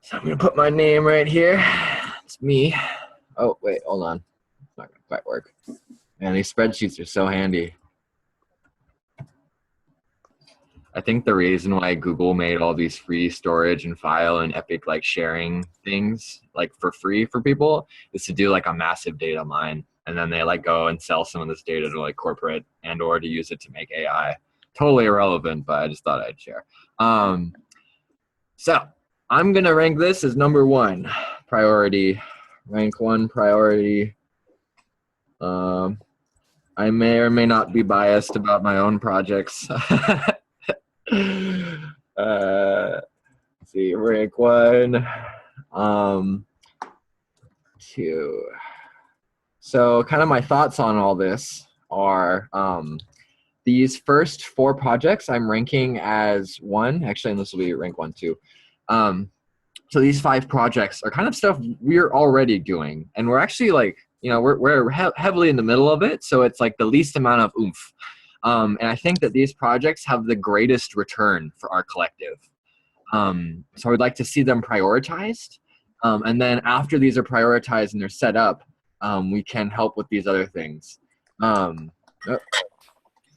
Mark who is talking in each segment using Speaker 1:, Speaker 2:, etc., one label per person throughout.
Speaker 1: So I'm gonna put my name right here. It's me. Oh, wait, hold on. It's not gonna quite work. Man, these spreadsheets are so handy. I think the reason why Google made all these free storage and file and epic like sharing things like for free for people is to do like a massive data mine. And then they like go and sell some of this data to like corporate and or to use it to make AI. Totally irrelevant, but I just thought I'd share. So I'm gonna rank this as number 1 priority, rank 1 priority. I may or may not be biased about my own projects. Let's see, rank 1, 2. So kind of my thoughts on all this are these first 4 projects I'm ranking as 1. Actually, and this will be rank 1 too. So these 5 projects are kind of stuff we're already doing, and we're actually like, you know, we're heavily in the middle of it, so it's like the least amount of oomph. And I think that these projects have the greatest return for our collective. So I'd like to see them prioritized, and then after these are prioritized and they're set up, we can help with these other things. Wrong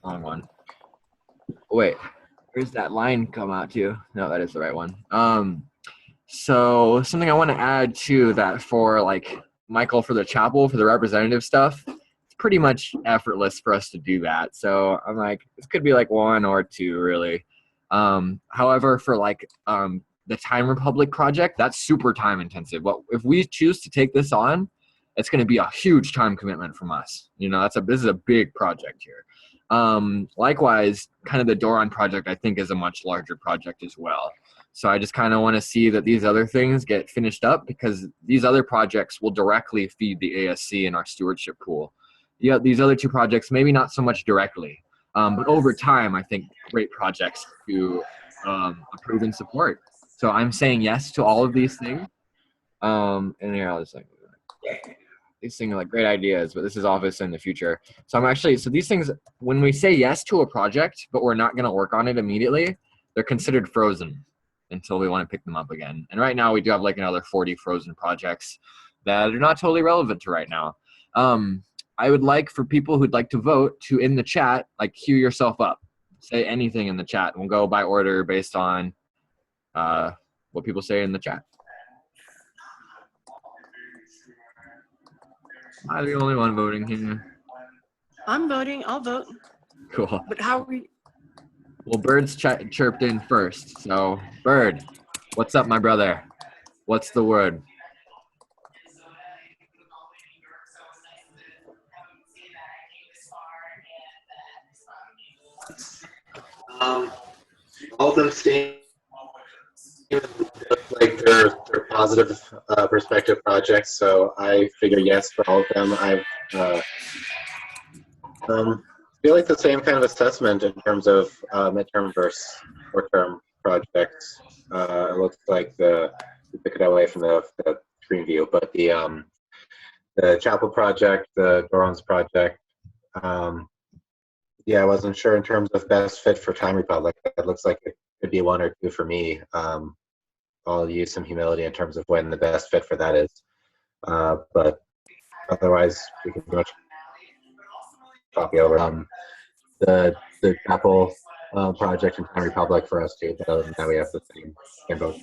Speaker 1: one. Wait, where's that line come out to? No, that is the right one. So something I want to add to that for like Michael for the chapel, for the representative stuff, it's pretty much effortless for us to do that. So I'm like, this could be like 1 or 2 really. However, for like the Time Republic project, that's super time intensive. But if we choose to take this on, it's going to be a huge time commitment from us. You know, this is a big project here. Likewise, kind of the Doron project, I think, is a much larger project as well. So I just kind of want to see that these other things get finished up, because these other projects will directly feed the ASC and our stewardship pool. Yeah, these other 2 projects, maybe not so much directly, but over time, I think great projects to approve and support. So I'm saying yes to all of these things. And here, I'll just like, these things are like great ideas, but this is obvious in the future. So so these things, when we say yes to a project, but we're not going to work on it immediately, they're considered frozen until we want to pick them up again. And right now we do have like another 40 frozen projects that are not totally relevant to right now. I would like for people who'd like to vote to, in the chat, like queue yourself up, say anything in the chat. We'll go by order based on what people say in the chat. Am I the only one voting here?
Speaker 2: I'm voting. I'll vote.
Speaker 1: Cool.
Speaker 2: But how are we?
Speaker 1: Well, Bird's chirped in first. So, Bird, what's up, my brother? What's the word?
Speaker 3: All of them seem like they're positive perspective projects, so I figure yes for all of them. I feel like the same kind of assessment in terms of midterm versus short-term projects. It looks like we took it away from the screen view, but the Chapel project, the Doron's project, yeah, I wasn't sure in terms of best fit for Time Republic. It looks like it could be 1 or 2 for me. I'll use some humility in terms of when the best fit for that is. But otherwise, we can pretty much copy over. The Chapel project and Time Republic for us too, but other than that, we have the same vote.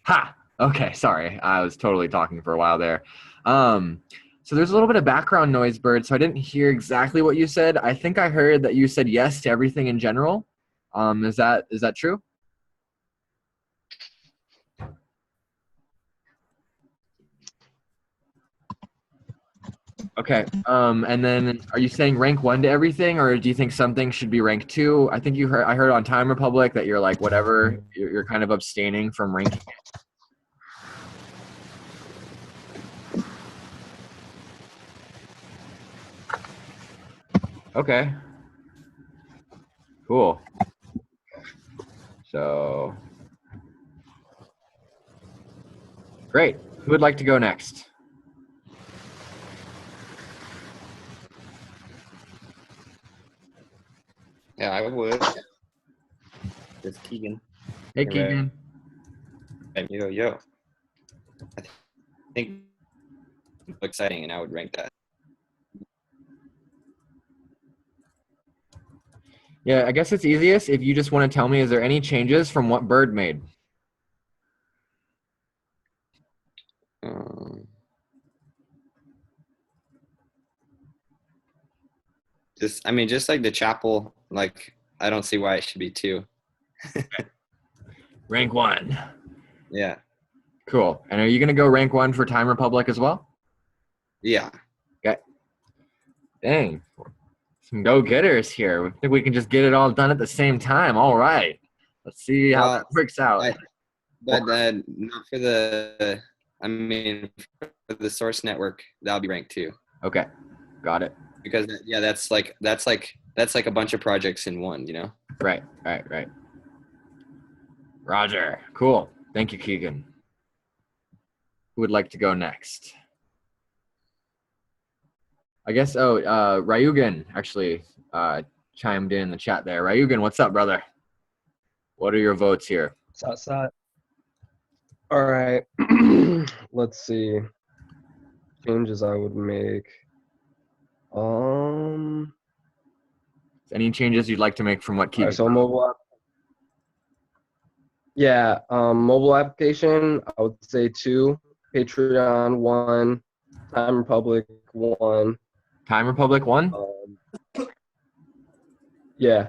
Speaker 1: Ha! Okay, sorry. I was totally talking for a while there. So there's a little bit of background noise, Bird, so I didn't hear exactly what you said. I think I heard that you said yes to everything in general. Is that true? Okay. And then are you saying rank 1 to everything, or do you think something should be rank 2? I think I heard on Time Republic that you're like whatever, you're kind of abstaining from ranking it. Okay. Cool. So, great. Who would like to go next?
Speaker 4: Yeah, I would. It's Keegan.
Speaker 1: Hey,
Speaker 4: Right.
Speaker 1: Keegan.
Speaker 4: Yo. I think it's exciting, and I would rank that.
Speaker 1: Yeah, I guess it's easiest if you just want to tell me, is there any changes from what Bird made?
Speaker 4: Just like the chapel, like I don't see why it should be 2.
Speaker 1: Rank 1.
Speaker 4: Yeah.
Speaker 1: Cool. And are you going to go rank 1 for Time Republic as well?
Speaker 4: Yeah.
Speaker 1: Okay. Dang. Some go-getters here. I think we can just get it all done at the same time. All right. Let's see how that works out.
Speaker 4: But not for the, for the source network, that'll be ranked 2.
Speaker 1: Okay. Got it.
Speaker 4: Because that's like a bunch of projects in one, you know?
Speaker 1: Right. Roger. Cool. Thank you, Keegan. Who would like to go next? I guess, Ryugan actually chimed in the chat there. Ryugan, what's up, brother? What are your votes here?
Speaker 5: All right. Let's see. Changes I would make.
Speaker 1: Any changes you'd like to make from what Keegan?
Speaker 5: All right, so mobile application, I would say 2. Patreon 1. Time Republic 1.
Speaker 1: Time Republic 1?
Speaker 5: Yeah.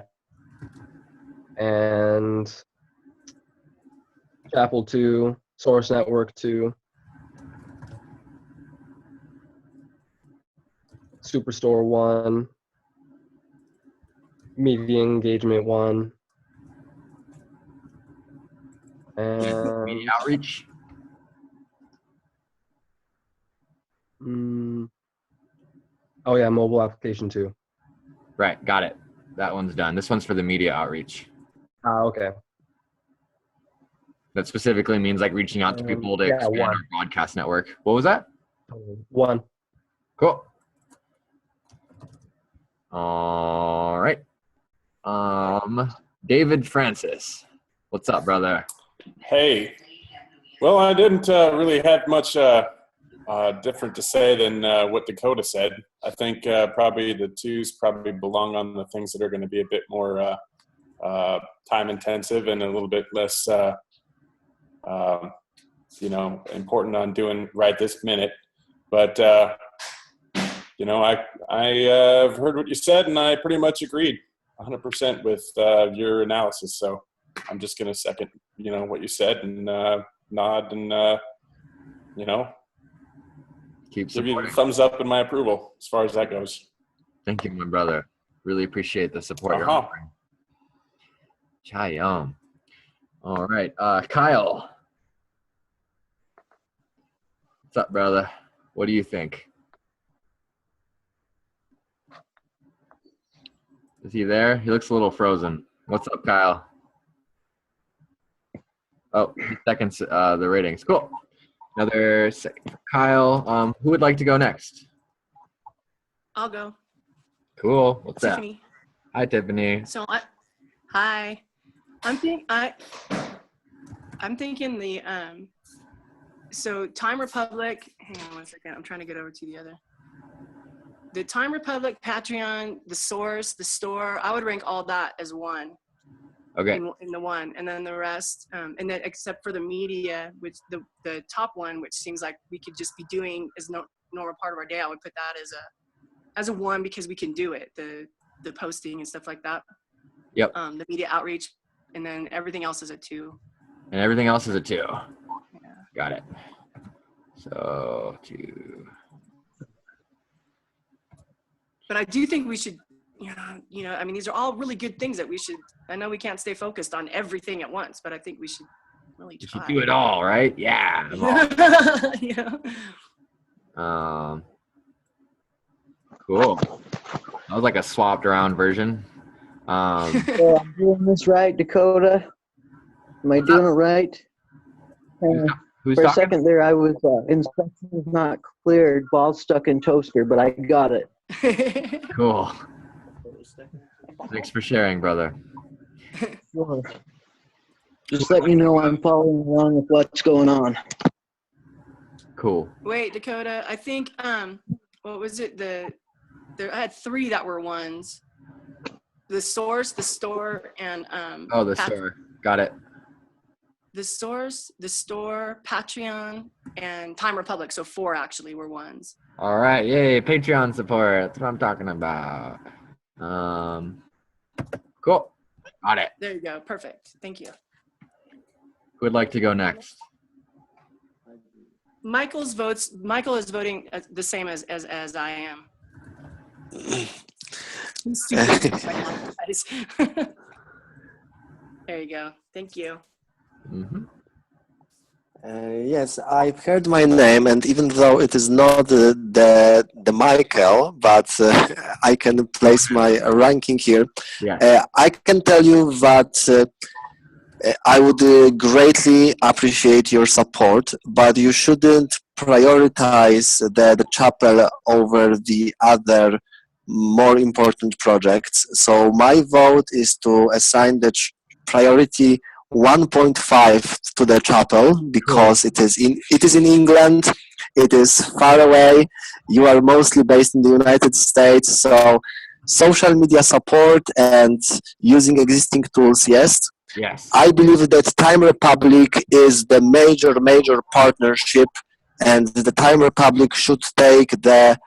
Speaker 5: And Chapel 2. Source Network 2. Superstore 1. Media Engagement 1. And
Speaker 1: Media Outreach?
Speaker 5: Oh yeah, mobile application 2.
Speaker 1: Right, got it. That one's done. This one's for the media outreach.
Speaker 5: Okay.
Speaker 1: That specifically means like reaching out to people to expand
Speaker 5: 1.
Speaker 1: our broadcast network. What was that?
Speaker 5: 1.
Speaker 1: Cool. All right. David Francis. What's up, brother?
Speaker 6: Hey. Well, I didn't really have much different to say than what Dakota said. I think probably the 2s probably belong on the things that are going to be a bit more time intensive and a little bit less, important on doing right this minute. But, I've heard what you said, and I pretty much agreed 100% with your analysis. So I'm just going to second, what you said and nod and,
Speaker 1: Keep
Speaker 6: give you
Speaker 1: supporting.
Speaker 6: a thumbs up in my approval as far as that goes.
Speaker 1: Thank you, my brother. Really appreciate the support you're offering. Chayam. All right. Kyle. What's up, brother? What do you think? Is he there? He looks a little frozen. What's up, Kyle? Oh, seconds the ratings. Cool. Another Kyle. Who would like to go next?
Speaker 2: I'll go.
Speaker 1: Cool. What's
Speaker 2: Tiffany.
Speaker 1: that? Hi, Tiffany.
Speaker 2: So hi. I'm thinking the so Time Republic. Hang on 1 second. I'm trying to get over to the other. The Time Republic, Patreon, the source, the store. I would rank all that as 1.
Speaker 1: Okay.
Speaker 2: In the 1, and then the rest, and then except for the media, which the top one, which seems like we could just be doing as no normal part of our day. I would put that as a 1 because we can do it. The posting and stuff like that.
Speaker 1: Yep.
Speaker 2: The media outreach, and then everything else is a 2.
Speaker 1: And everything else is a 2.
Speaker 2: Yeah.
Speaker 1: Got it. So 2.
Speaker 2: But I do think we should, these are all really good things that we should. I know we can't stay focused on everything at once, but I think we should really try.
Speaker 1: You should do it all, right? Yeah.
Speaker 2: Yeah.
Speaker 1: Cool. That was like a swapped around version.
Speaker 7: So I'm doing this right, Dakota? Am I doing it right?
Speaker 1: Who's
Speaker 7: For a
Speaker 1: talking?
Speaker 7: second there, I was instructions not cleared, ball stuck in toaster, but I got it.
Speaker 1: Cool. Thanks for sharing, brother.
Speaker 7: Sure. Just let me know I'm following along with what's going on.
Speaker 1: Cool.
Speaker 2: Wait, Dakota, I think, what was it? I had 3 that were ones. The source, the store, and
Speaker 1: Oh, the store. Got it.
Speaker 2: the source, the store, Patreon, and Time Republic. So 4 actually were ones.
Speaker 1: All right. Yay. Patreon support. That's what I'm talking about. Cool. Got it.
Speaker 2: There you go. Perfect. Thank you.
Speaker 1: Who would like to go next?
Speaker 2: Michael is voting the same as I am. He's super guys. There you go. Thank you.
Speaker 1: Mm-hmm.
Speaker 8: Yes, I've heard my name, and even though it is not the Michael, but I can place my ranking here.
Speaker 1: Yeah.
Speaker 8: I can tell you that I would greatly appreciate your support, but you shouldn't prioritize the chapel over the other more important projects. So my vote is to assign the priority 1.5 to the chapel because it is in England, it is far away, you are mostly based in the United States, so social media support and using existing tools, yes.
Speaker 1: Yes.
Speaker 8: I believe that Time Republic is the major partnership, and the Time Republic should take the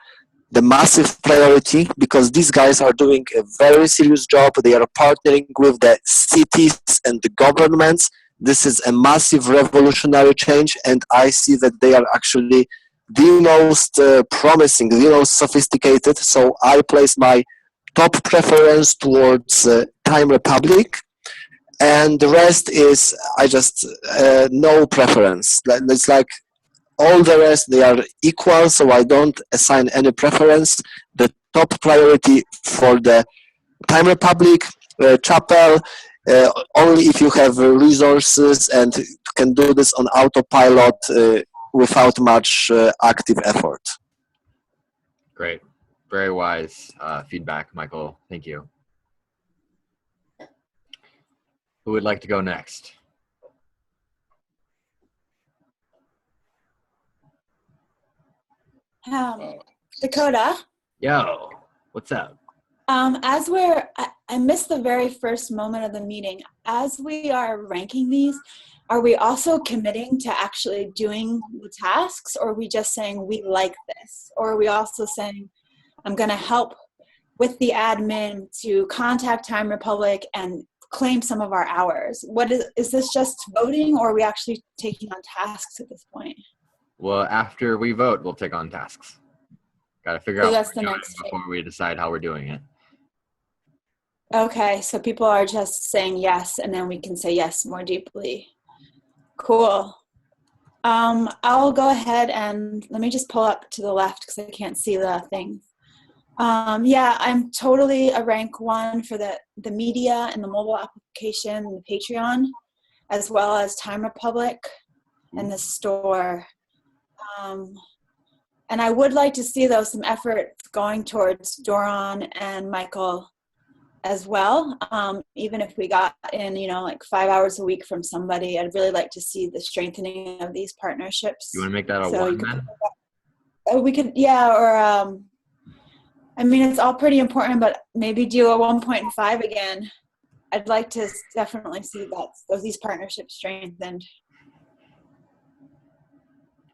Speaker 8: massive priority because these guys are doing a very serious job. They are partnering with the cities and the governments. This is a massive revolutionary change, and I see that they are actually the most promising, the most sophisticated. So I place my top preference towards Time Republic. And the rest is I just no preference. It's like all the rest, they are equal, so I don't assign any preference. The top priority for the Time Republic chapel, only if you have resources and can do this on autopilot without much active effort.
Speaker 1: Great. Very wise feedback, Michael. Thank you. Who would like to go next?
Speaker 9: Dakota.
Speaker 1: Yo, what's up?
Speaker 9: I missed the very first moment of the meeting. As we are ranking these, are we also committing to actually doing the tasks, or are we just saying we like this? Or are we also saying, I'm going to help with the admin to contact Time Republic and claim some of our hours? What is this just voting, or are we actually taking on tasks at this point?
Speaker 1: Well, after we vote, we'll take on tasks. Got to figure out
Speaker 9: That's the next
Speaker 1: before we decide how we're doing it.
Speaker 9: Okay, so people are just saying yes, and then we can say yes more deeply. Cool. I'll go ahead and let me just pull up to the left because I can't see the things. Yeah, I'm totally a rank 1 for the media and the mobile application and the Patreon, as well as Time Republic and the store. And I would like to see, though, some effort going towards Doron and Michael as well. Even if we got in, like 5 hours a week from somebody, I'd really like to see the strengthening of these partnerships.
Speaker 1: You want to make that a 1 then?
Speaker 9: We could, yeah, or I mean, it's all pretty important, but maybe do a 1.5 again. I'd like to definitely see these partnerships strengthened.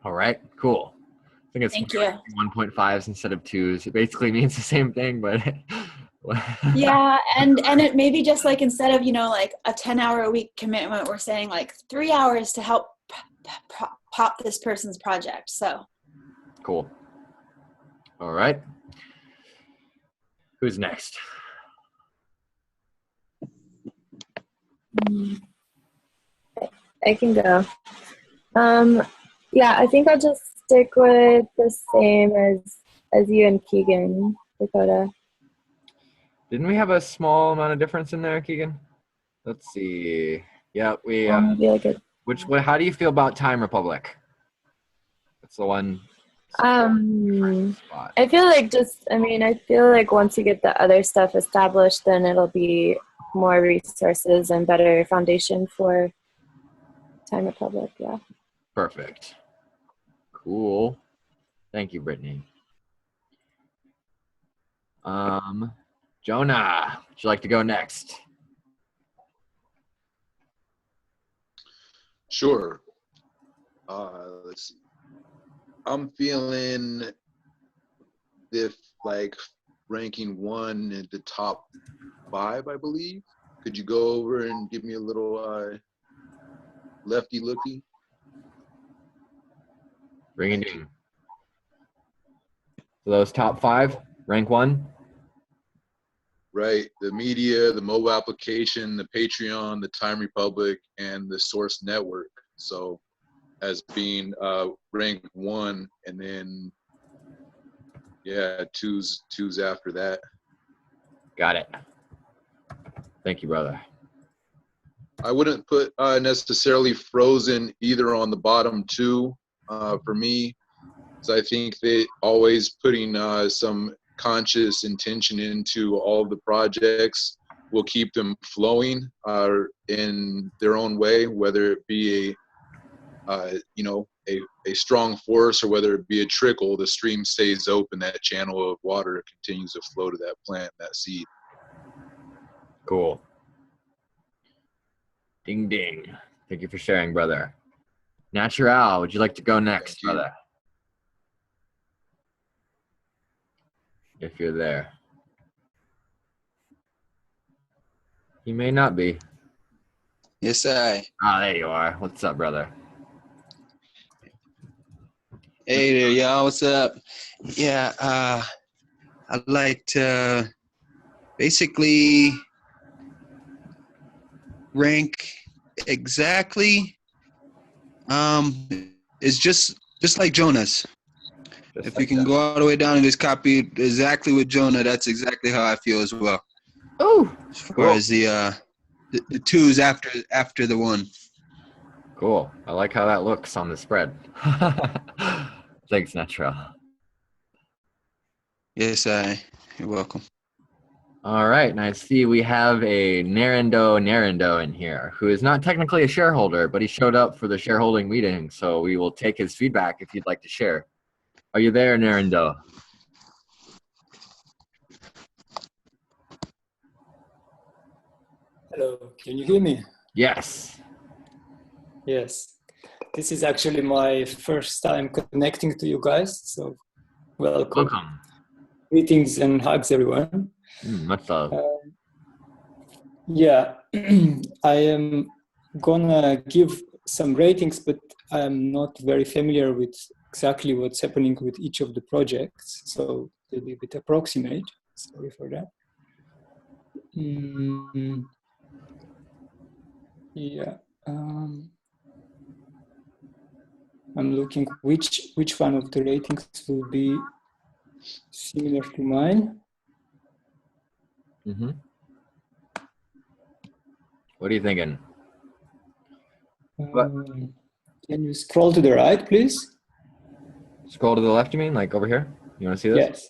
Speaker 1: All right, cool. I think it's
Speaker 9: Thank you.
Speaker 1: 1.5s instead of 2s. It basically means the same thing, but
Speaker 9: yeah, and it maybe just like instead of like a 10-hour-a-week commitment, we're saying like 3 hours to help pop this person's project. So
Speaker 1: cool. All right. Who's next?
Speaker 10: I can go. Yeah, I think I'll just stick with the same as you and Keegan, Dakota.
Speaker 1: Didn't we have a small amount of difference in there, Keegan? Let's see. Yeah, we.
Speaker 10: Be like a,
Speaker 1: How do you feel about Time Republic? That's the one. Spot.
Speaker 10: I feel like I feel like once you get the other stuff established, then it'll be more resources and better foundation for Time Republic. Yeah.
Speaker 1: Perfect. Cool. Thank you, Brittany. Jonah, would you like to go next?
Speaker 11: Sure. Let's see. I'm feeling if like ranking 1 at the top 5, I believe. Could you go over and give me a little lefty looky?
Speaker 1: Ring and ding. So those top 5, rank 1.
Speaker 11: Right. The media, the mobile application, the Patreon, the Time Republic, and the Source Network. So as being rank 1, and then two's after that.
Speaker 1: Got it. Thank you, brother.
Speaker 11: I wouldn't put necessarily Frozen either on the bottom 2 for me. So I think that always putting some conscious intention into all of the projects will keep them flowing in their own way, whether it be a strong force or whether it be a trickle. The stream stays open, that channel of water continues to flow to that plant, that seed.
Speaker 1: Cool. Ding ding. Thank you for sharing, brother. Natural, would you like to go next, brother? If you're there. He may not be.
Speaker 12: Yes, I.
Speaker 1: Ah, there you are. What's up, brother?
Speaker 12: Hey there, y'all. What's up? Yeah, I'd like to basically rank exactly. It's just like Jonah's. If you can go all the way down and just copy exactly with Jonah, that's exactly how I feel as well.
Speaker 1: Oh,
Speaker 12: as far as the 2's after the 1.
Speaker 1: Cool. I like how that looks on the spread. Thanks, Natural.
Speaker 12: Yes, you're welcome.
Speaker 1: All right, and I see we have a Narendo in here, who is not technically a shareholder, but he showed up for the shareholding meeting, so we will take his feedback if you'd like to share. Are you there, Narendo?
Speaker 13: Hello, can you hear me?
Speaker 1: Yes.
Speaker 13: Yes. This is actually my first time connecting to you guys, so welcome.
Speaker 1: Welcome.
Speaker 13: Greetings and hugs, everyone.
Speaker 1: Much love.
Speaker 13: Yeah, I am gonna give some ratings, but I'm not very familiar with exactly what's happening with each of the projects, so it'll be a bit approximate. Sorry for that. Yeah. I'm looking which one of the ratings will be similar to mine.
Speaker 1: Mm-hmm. What are you thinking?
Speaker 13: Can you scroll to the right, please?
Speaker 1: Scroll to the left, you mean? Like over here? You want to see this?
Speaker 13: Yes.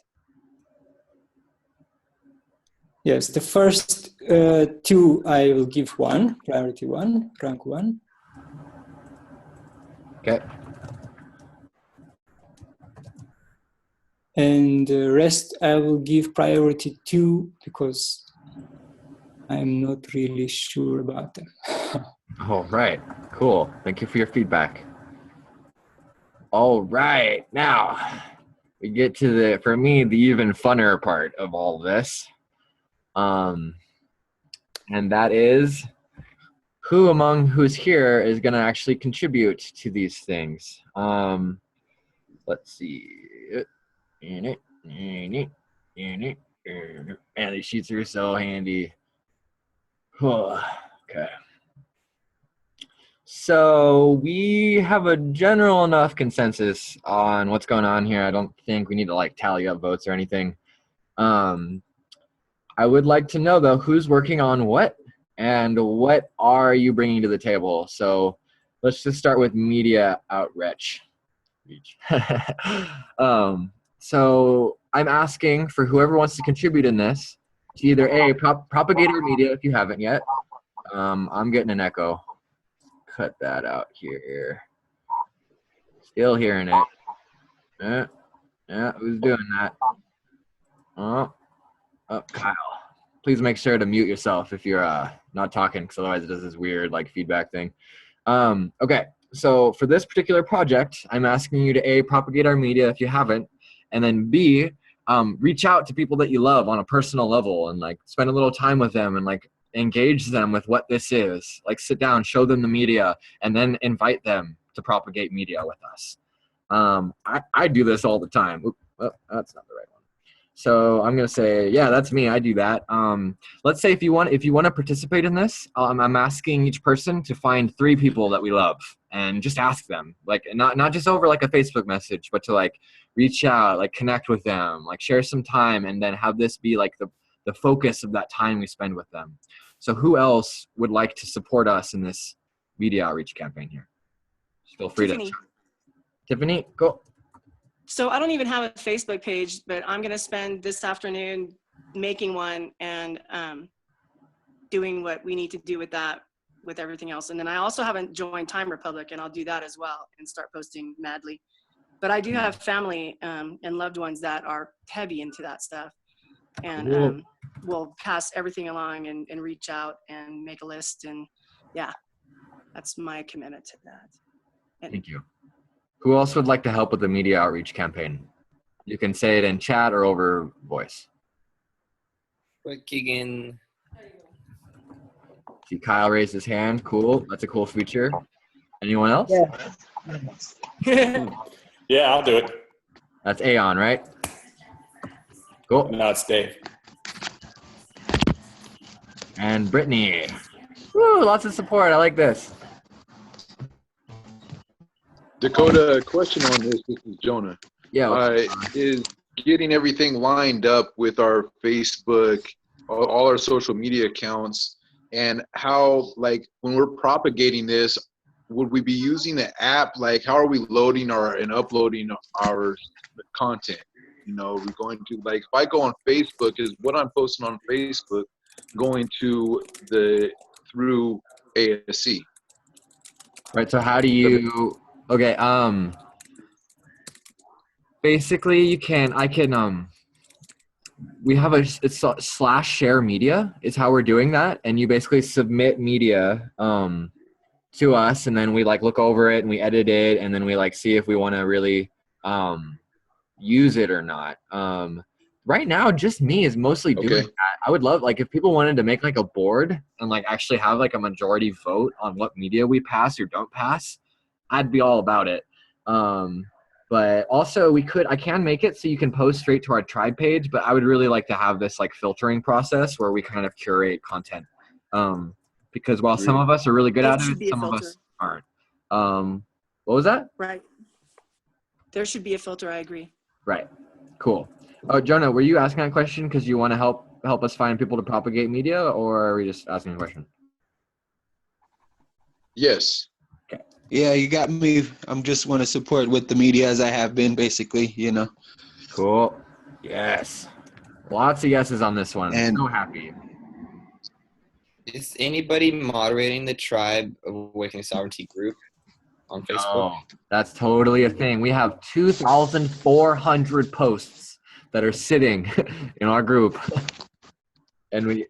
Speaker 13: Yes, the first 2 I will give 1, priority 1, rank 1.
Speaker 1: Okay.
Speaker 13: And the rest I will give priority 2 because I'm not really sure about them.
Speaker 1: All right, cool. Thank you for your feedback. All right, now we get to for me, the even funner part of all this. And that is who among who's here is going to actually contribute to these things. Let's see. Man, these sheets are so handy. Okay. So we have a general enough consensus on what's going on here. I don't think we need to like tally up votes or anything. I would like to know though, who's working on what and what are you bringing to the table? So let's just start with media outreach. So I'm asking for whoever wants to contribute in this to either A, propagate our media if you haven't yet. I'm getting an echo. Cut that out here. Still hearing it. Yeah, who's doing that? Oh, Kyle. Please make sure to mute yourself if you're not talking, because otherwise it does this weird like feedback thing. Okay, so for this particular project, I'm asking you to A, propagate our media if you haven't, and then B, reach out to people that you love on a personal level and like spend a little time with them and like engage them with what this is. Like sit down, show them the media, and then invite them to propagate media with us. I do this all the time. Oop, oh, that's not the right one. So I'm gonna say, yeah, that's me. I do that. Let's say if you want to participate in this, I'm asking each person to find 3 people that we love and just ask them, like not just over like a Facebook message, but to like reach out, like connect with them, like share some time, and then have this be like the focus of that time we spend with them. So who else would like to support us in this media outreach campaign here? Just feel free
Speaker 2: Tiffany.
Speaker 1: to. Tiffany, go.
Speaker 2: So I don't even have a Facebook page, but I'm going to spend this afternoon making one and doing what we need to do with that, with everything else. And then I also haven't joined Time Republic, and I'll do that as well and start posting madly. But I do have family and loved ones that are heavy into that stuff. And we'll pass everything along and reach out and make a list. And yeah, that's my commitment to that. And
Speaker 1: Thank you. Who else would like to help with the media outreach campaign? You can say it in chat or over voice.
Speaker 4: Keegan.
Speaker 1: See Kyle raised his hand. Cool. That's a cool feature. Anyone else?
Speaker 6: Yeah, I'll do it.
Speaker 1: That's Aeon, right? Cool.
Speaker 6: No, it's Dave.
Speaker 1: And Brittany. Woo, lots of support. I like this.
Speaker 11: Dakota, a question on this. This is Jonah.
Speaker 1: Yeah.
Speaker 11: Is getting everything lined up with our Facebook, all our social media accounts, and how, like, when we're propagating this, would we be using the app? Like, how are we loading and uploading our content? You know, we're going to, like, if I go on Facebook, is what I'm posting on Facebook going to through ASC?
Speaker 1: Right. So how do you? Okay. Basically, we have it's /share media is how we're doing that, and you basically submit media to us, and then we like look over it and we edit it, and then we like see if we want to really use it or not. Right now, just me is mostly doing that. I would love, like, if people wanted to make like a board and like actually have like a majority vote on what media we pass or don't pass, I'd be all about it. But also I can make it so you can post straight to our tribe page, but I would really like to have this like filtering process where we kind of curate content. Because while some of us are really good at it, some of us aren't. What was that?
Speaker 2: Right. There should be a filter. I agree.
Speaker 1: Right. Cool. Oh, Jonah, were you asking that question because you want to help us find people to propagate media, or are we just asking a question?
Speaker 11: Yes.
Speaker 1: Okay.
Speaker 12: Yeah, you got me. I'm just want to support with the media as I have been, basically, you know.
Speaker 1: Cool. Yes. Lots of yeses on this one.
Speaker 12: And
Speaker 1: so happy.
Speaker 4: Is anybody moderating the Tribe Awakening Sovereignty group on Facebook?
Speaker 1: Oh, that's totally a thing. We have 2,400 posts that are sitting in our group. And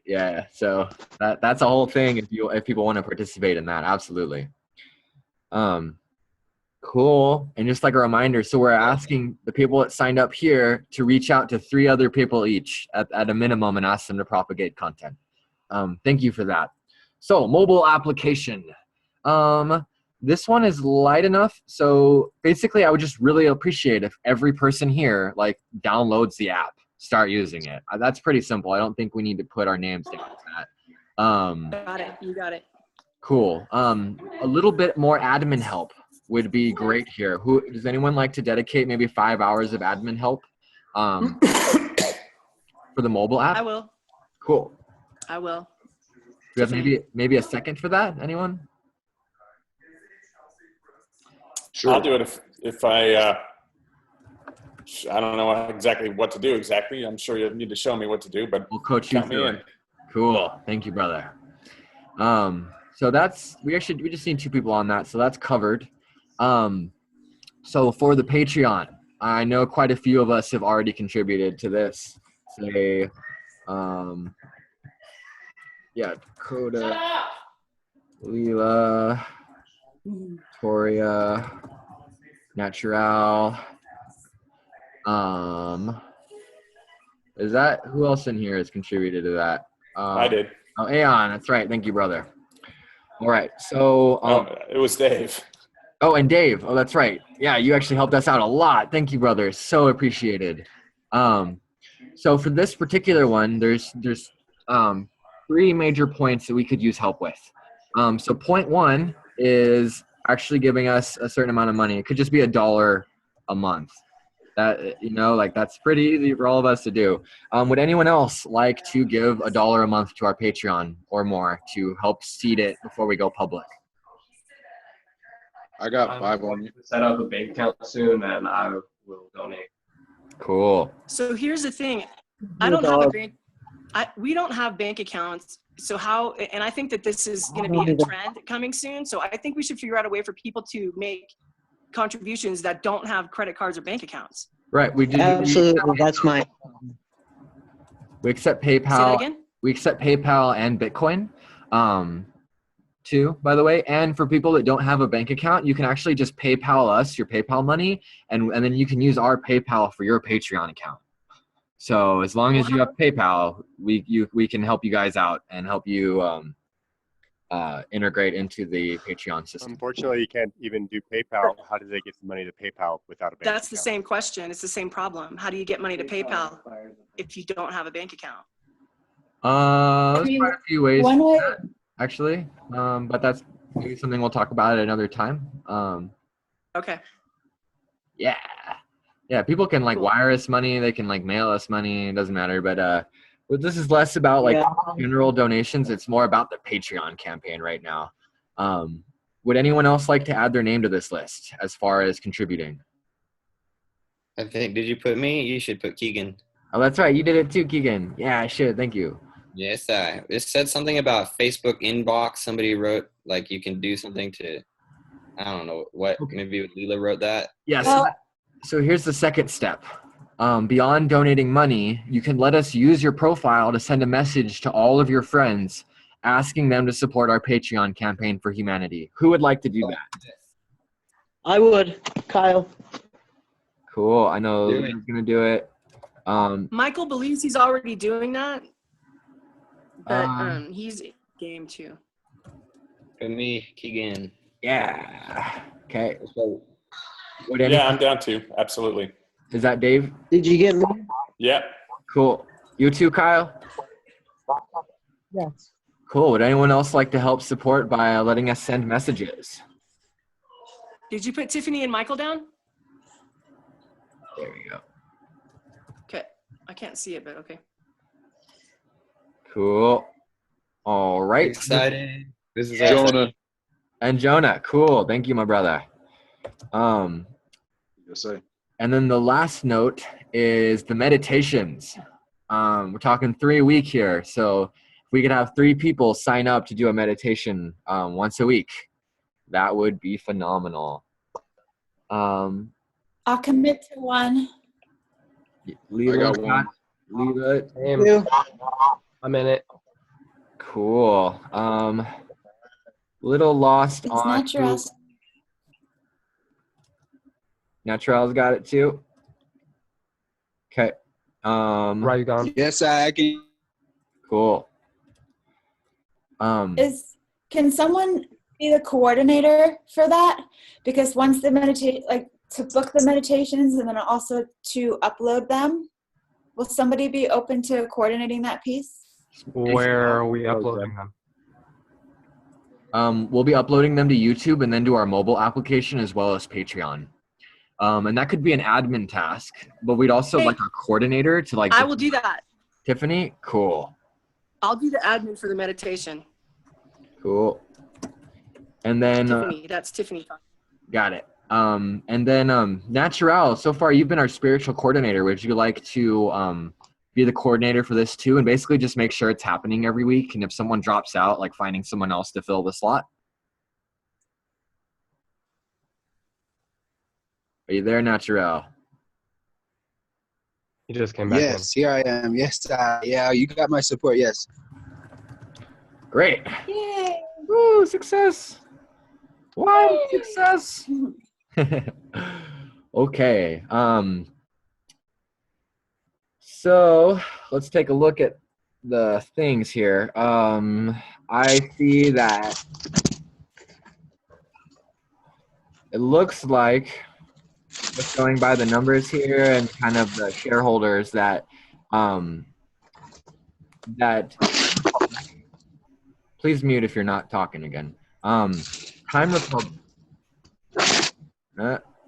Speaker 1: so that's a whole thing if people want to participate in that, absolutely. Cool. And just like a reminder, so we're asking the people that signed up here to reach out to 3 other people each at a minimum and ask them to propagate content. Thank you for that. So mobile application. This one is light enough. So basically I would just really appreciate if every person here like downloads the app, start using it. That's pretty simple. I don't think we need to put our names down to that.
Speaker 2: Got it. You got it.
Speaker 1: Cool. A little bit more admin help would be great here. Does anyone like to dedicate maybe 5 hours of admin help for the mobile app?
Speaker 2: I will.
Speaker 1: Cool.
Speaker 2: I will.
Speaker 1: Do you have maybe a second for that? Anyone?
Speaker 11: Sure.
Speaker 6: I'll do it if I don't know exactly what to do exactly. I'm sure you'll need to show me what to do, but
Speaker 1: we'll coach you
Speaker 6: count me
Speaker 1: through
Speaker 6: in.
Speaker 1: it. Cool. Thank you, brother. So we just need 2 people on that, so that's covered. So for the Patreon, I know quite a few of us have already contributed to this. Say, Dakota, Leela, Victoria, Natural. Is that who else in here has contributed to that?
Speaker 6: I did.
Speaker 1: Oh, Aeon, that's right. Thank you, brother. All right, so
Speaker 6: it was Dave.
Speaker 1: Oh, and Dave. Oh, that's right. Yeah, you actually helped us out a lot. Thank you, brother. So appreciated. So for this particular one, there's 3 major points that we could use help with. So point 1 is actually giving us a certain amount of money. It could just be $1 a month. That, like that's pretty easy for all of us to do. Would anyone else like to give $1 a month to our Patreon or more to help seed it before we go public?
Speaker 11: I got 5 on you.
Speaker 5: Set up a bank account soon, and I will donate.
Speaker 1: Cool.
Speaker 2: So here's the thing. I don't have a bank. We don't have bank accounts. So how, and I think that this is going to be a trend coming soon. So I think we should figure out a way for people to make contributions that don't have credit cards or bank accounts.
Speaker 1: Right.
Speaker 7: Absolutely. That's my.
Speaker 1: We accept PayPal.
Speaker 2: Say that again?
Speaker 1: We accept PayPal and Bitcoin, too, by the way. And for people that don't have a bank account, you can actually just PayPal us your PayPal money, and then you can use our PayPal for your Patreon account. So as long as you have PayPal, we can help you guys out and help you integrate into the Patreon system.
Speaker 14: Unfortunately, you can't even do PayPal. How do they get the money to PayPal without a bank
Speaker 2: That's
Speaker 14: account?
Speaker 2: the same question. It's the same problem. How do you get money to PayPal if you don't have a bank account?
Speaker 1: There's quite a few ways
Speaker 9: One way,
Speaker 1: actually, but that's maybe something we'll talk about at another time.
Speaker 2: Okay.
Speaker 1: Yeah, people can like wire us money, they can like mail us money, it doesn't matter, but this is less about like general donations. It's more about the Patreon campaign right now. Would anyone else like to add their name to this list as far as contributing?
Speaker 4: I think, did you put me? You should put Keegan.
Speaker 1: Oh, that's right. You did it too, Keegan. Yeah, I should. Thank you.
Speaker 4: Yes, it said something about Facebook inbox. Somebody wrote like you can do something to, I don't know what, maybe Leela wrote that.
Speaker 1: Yes. So here's the second step. Beyond donating money, you can let us use your profile to send a message to all of your friends asking them to support our Patreon campaign for humanity. Who would like to do that?
Speaker 7: I would. Kyle.
Speaker 1: Cool. I know Leela's going to do it.
Speaker 2: Michael believes he's already doing that, but he's game too.
Speaker 4: For me, Keegan.
Speaker 1: Yeah. Okay.
Speaker 6: Yeah, I'm down too. Absolutely.
Speaker 1: Is that Dave?
Speaker 7: Did you get me?
Speaker 6: Yeah.
Speaker 1: Cool. You too, Kyle?
Speaker 7: Yes.
Speaker 1: Cool. Would anyone else like to help support by letting us send messages?
Speaker 2: Did you put Tiffany and Michael down?
Speaker 1: There we go.
Speaker 2: Okay. I can't see it, but okay.
Speaker 1: Cool. All right.
Speaker 4: Excited. This is
Speaker 11: Jonah.
Speaker 1: And Jonah. Cool. Thank you, my brother.
Speaker 11: Yes, sir.
Speaker 1: And then the last note is the meditations. We're talking 3 a week here. So if we could have 3 people sign up to do a meditation once a week, that would be phenomenal.
Speaker 9: I'll commit to one.
Speaker 1: Leela,
Speaker 11: I got one.
Speaker 1: Leela.
Speaker 5: I'm in it.
Speaker 1: Cool. Little lost
Speaker 9: It's
Speaker 1: on
Speaker 9: natural.
Speaker 1: Natural's got it too. Okay.
Speaker 5: Right, you gone?
Speaker 12: Yes, I can.
Speaker 1: Cool.
Speaker 9: Can someone be the coordinator for that? Because once the to book the meditations and then also to upload them, will somebody be open to coordinating that piece?
Speaker 5: Where are we uploading them?
Speaker 1: We'll be uploading them to YouTube and then to our mobile application as well as Patreon. And that could be an admin task, but we'd also like a coordinator to like.
Speaker 2: I will do that.
Speaker 1: Tiffany, cool.
Speaker 2: I'll do the admin for the meditation.
Speaker 1: Cool. And then
Speaker 2: Tiffany, that's Tiffany.
Speaker 1: got it. And then Natural, so far you've been our spiritual coordinator. Would you like to be the coordinator for this too, and basically just make sure it's happening every week, and if someone drops out, like finding someone else to fill the slot? Are you there, Natural?
Speaker 5: He just came back
Speaker 12: Yes, here I am. Yes, yeah, you got my support. Yes.
Speaker 1: Great.
Speaker 9: Yay!
Speaker 1: Woo, success. Wild success. Okay. So let's take a look at the things here. I see that it looks like, just going by the numbers here and kind of the shareholders, that please mute if you're not talking again. Time Republic.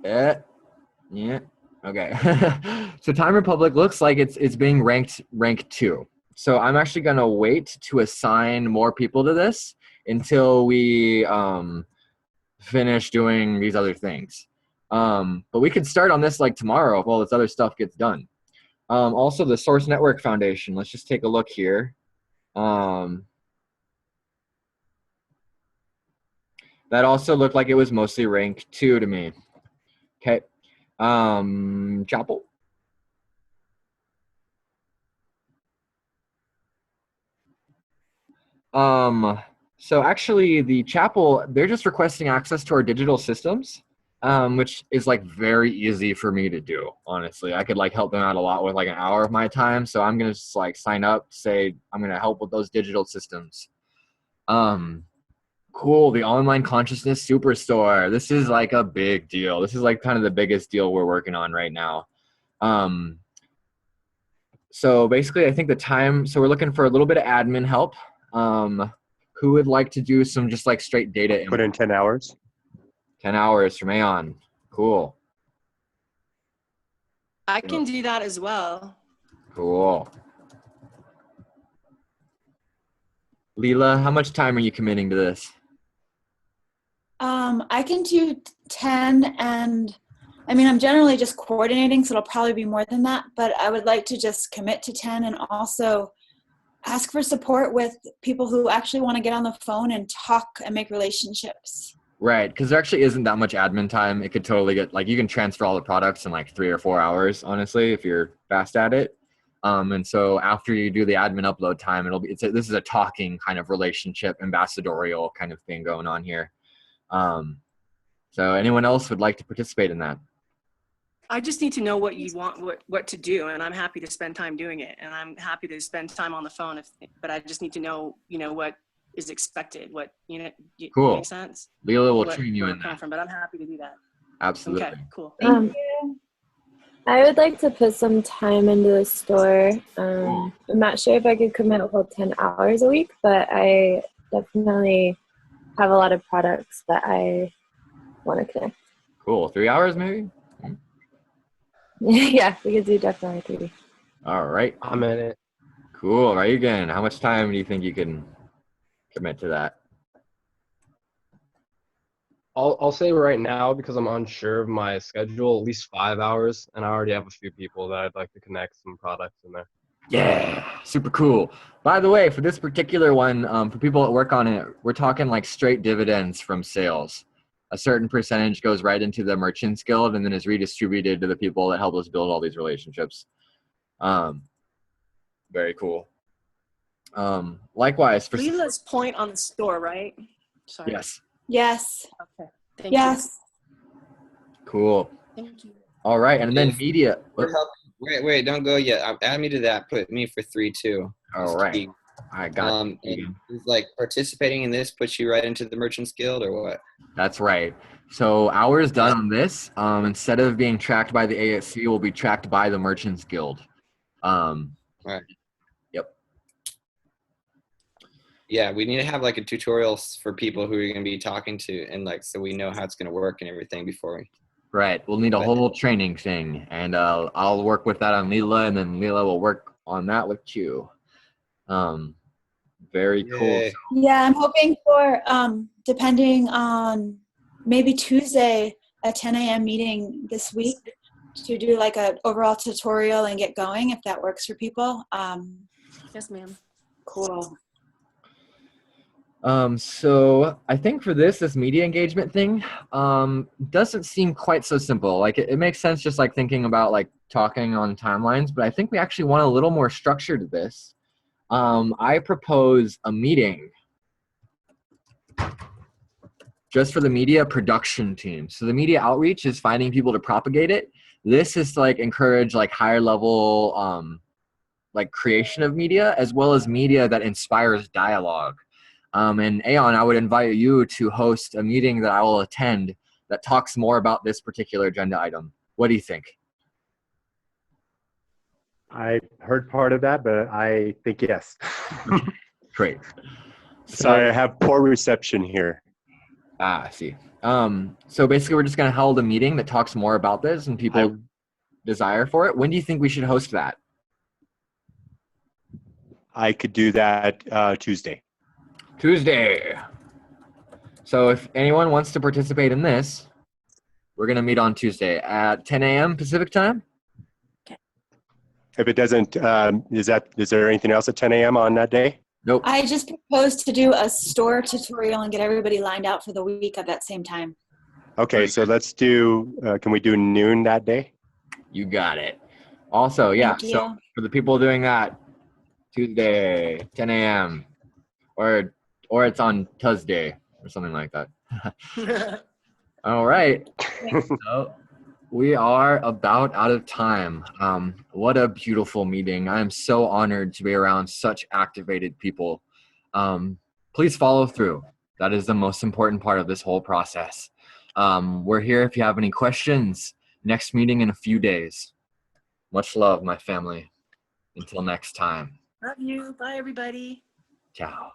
Speaker 1: Yeah. Okay. So Time Republic looks like it's being ranked rank 2. So I'm actually gonna wait to assign more people to this until we finish doing these other things. But we could start on this like tomorrow if all this other stuff gets done. Also, the Source Network Foundation. Let's just take a look here. That also looked like it was mostly rank 2 to me. Okay. Chapel. So actually the chapel, they're just requesting access to our digital systems, which is like very easy for me to do. Honestly, I could like help them out a lot with like an hour of my time. So I'm going to just like sign up, say I'm going to help with those digital systems. Cool. The Online Consciousness Superstore. This is like a big deal. This is like kind of the biggest deal we're working on right now. So basically I think so we're looking for a little bit of admin help. Who would like to do some just like straight data?
Speaker 14: Put in 10 hours.
Speaker 1: 10 hours from Aeon. Cool.
Speaker 2: I can do that as well.
Speaker 1: Cool. Leela, how much time are you committing to this?
Speaker 9: I can do 10, and I mean, I'm generally just coordinating, so it'll probably be more than that, but I would like to just commit to 10 and also ask for support with people who actually want to get on the phone and talk and make relationships.
Speaker 1: Right, because there actually isn't that much admin time. It could totally get, like, you can transfer all the products in like 3 or 4 hours, honestly, if you're fast at it. And so after you do the admin upload time, this is a talking kind of relationship, ambassadorial kind of thing going on here. So anyone else would like to participate in that?
Speaker 2: I just need to know what you want, what to do, and I'm happy to spend time doing it, and I'm happy to spend time on the phone. But I just need to know, what is expected. What
Speaker 1: Cool.
Speaker 2: Makes sense.
Speaker 1: Leela will train you in that.
Speaker 2: But I'm happy to do that.
Speaker 1: Absolutely.
Speaker 2: Okay, cool.
Speaker 10: I would like to put some time into the store. I'm not sure if I could commit a whole 10 hours a week, but I definitely have a lot of products that I want to connect.
Speaker 1: Cool. 3 hours maybe?
Speaker 10: Yeah, we could do definitely 3.
Speaker 1: All right.
Speaker 5: I'm in it.
Speaker 1: Cool. Right again. How much time do you think you can commit to that?
Speaker 5: I'll say right now, because I'm unsure of my schedule, at least 5 hours, and I already have a few people that I'd like to connect some products in there.
Speaker 1: Yeah, super cool. By the way, for this particular one, for people that work on it, we're talking like straight dividends from sales. A certain percentage goes right into the Merchants Guild and then is redistributed to the people that help us build all these relationships. Very cool. Likewise, for
Speaker 2: Leela's point on the store, right? Sorry.
Speaker 1: Yes.
Speaker 9: Yes.
Speaker 2: Okay. Thank you.
Speaker 9: Yes.
Speaker 1: Cool.
Speaker 2: Thank you.
Speaker 1: All right, and then media.
Speaker 4: Wait, don't go yet. Add me to that. Put me for 3 too.
Speaker 1: All right. I got
Speaker 4: is like participating in this puts you right into the Merchants Guild or what?
Speaker 1: That's right. So hours done on this, instead of being tracked by the ASC, will be tracked by the Merchants Guild.
Speaker 4: Right.
Speaker 1: Yep.
Speaker 4: Yeah, we need to have like a tutorial for people who you're going to be talking to, and like so we know how it's going to work and everything before we.
Speaker 1: Right. We'll need a whole training thing, and I'll work with that on Leela, and then Leela will work on that with you. Very cool.
Speaker 4: Yay.
Speaker 9: Yeah, I'm hoping for, depending on maybe Tuesday, a 10 a.m. meeting this week to do like an overall tutorial and get going, if that works for people.
Speaker 2: Yes, ma'am.
Speaker 9: Cool.
Speaker 1: So I think for this media engagement thing, doesn't seem quite so simple. Like it makes sense just like thinking about like talking on timelines, but I think we actually want a little more structure to this. I propose a meeting just for the media production team. So the media outreach is finding people to propagate it. This is to like encourage like higher level, like creation of media, as well as media that inspires dialogue. And Aeon, I would invite you to host a meeting that I will attend that talks more about this particular agenda item. What do you think?
Speaker 14: I heard part of that, but I think yes.
Speaker 1: Great.
Speaker 14: Sorry, I have poor reception here.
Speaker 1: Ah, I see. So basically we're just going to hold a meeting that talks more about this and people desire for it. When do you think we should host that?
Speaker 14: I could do that Tuesday.
Speaker 1: Tuesday. So if anyone wants to participate in this, we're going to meet on Tuesday at 10 a.m. Pacific time.
Speaker 14: If it doesn't, is there anything else at 10 a.m. on that day?
Speaker 1: Nope.
Speaker 9: I just proposed to do a store tutorial and get everybody lined out for the week at that same time.
Speaker 14: Okay, so let's do, can we do noon that day?
Speaker 1: You got it. Also, yeah,
Speaker 9: Thank
Speaker 1: so
Speaker 9: you.
Speaker 1: for the people doing that, Tuesday, 10 a.m. Or it's on Tuesday or something like that. All right. So we are about out of time. What a beautiful meeting. I am so honored to be around such activated people. Please follow through. That is the most important part of this whole process. We're here if you have any questions. Next meeting in a few days. Much love, my family. Until next time.
Speaker 2: Love you. Bye, everybody.
Speaker 1: Ciao.